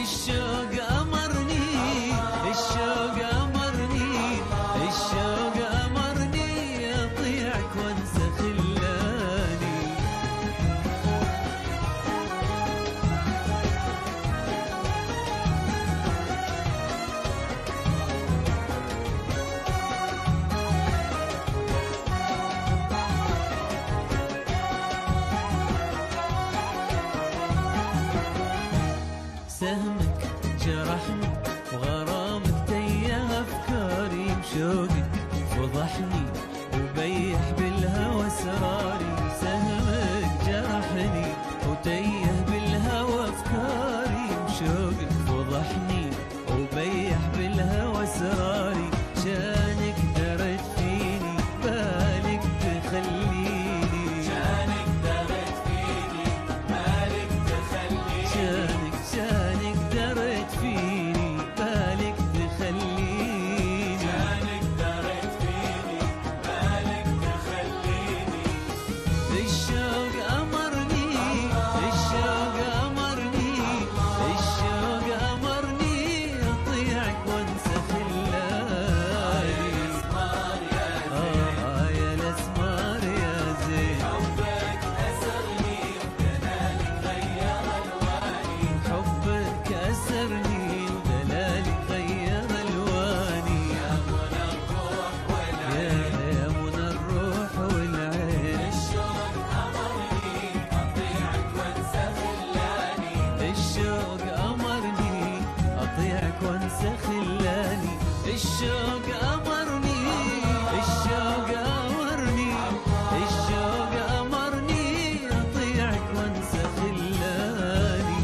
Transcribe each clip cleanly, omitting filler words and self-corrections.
الشوق أمرني، الشوق أمرني، الشوق أمرني أطيعك وانسى خلاني. سهمك جرحني وغرامك تيه أفكاري، وشوقك فضحني وبيح بالهوى سراري. سهمك جرحني وتيه بالهوى أفكاري، وشوقك فضحني وبيح بالهوى سراري. شانك درت فيني بالك تخليني، شانك درت فيني بالك تخليني، شانك درت فيني بالك تخليني، شانك درت فيني بالك تخليني. الشوق أمرني، الشوق أمرني، الشوق أمرني أطيعك وانسى خلاني. يا الأسمار يا زين، حبك أسرني ودلالك غير ألواني، حبك أسرني ودلالك غير ألواني. يا منى الروح والعين، يا منى الروح والعين. الشوق أمرني أطيعك وانسى خلاني، الشوق أمرني أطيعك وانسى خلاني. الشوق أمرني، الشوق أمرني، الشوق أمرني أطيعك وانسى خلاني.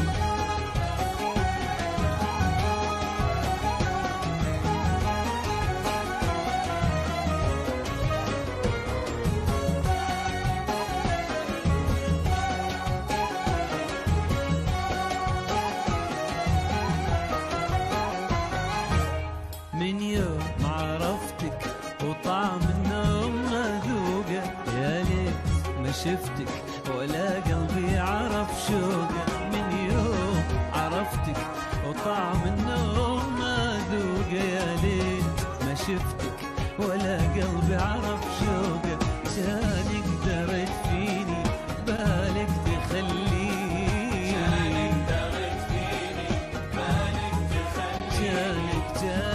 من يوم عرفتك وطعم النوم مذوقه، يا ليت ما شفتك ولا قلبي عرف شوقه. من يوم عرفتك وطعم النوم مذوقه، يا ليت ما شفتك ولا قلبي عرف شوقه. شانك درت فيني بالك تخليني، شانك درت فيني بالك تخليني،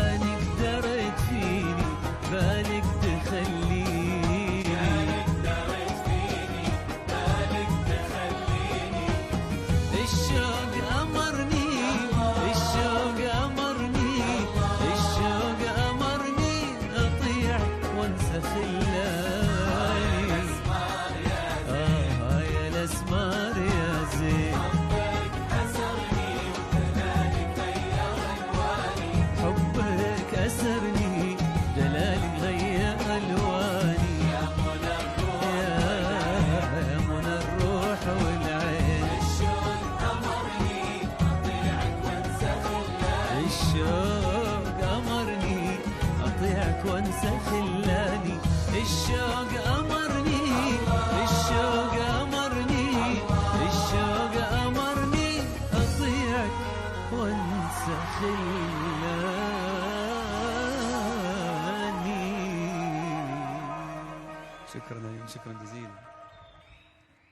جانك درت فيني بالك تخليني. شانك درت فيني بالك تخليني. الشوق أمرني، الشوق أمرني، الشوق أمرني أطيعك وانسى خلاني. يا الأسمار يا زين، حبك أسرني ودلالك غير ألواني، حبك أسرني دلالك غير ألواني. يا منى الروح يا منى الروح والعين. الشوق أمرني أطيعك وانسى خلاني، الشوق أمرني أطيعك وانسى خلاني. الشوق أمرني، الشوق أمرني، الشوق أمرني أطيعك وانسى خلاني. شكرا، شكرا جزيلا.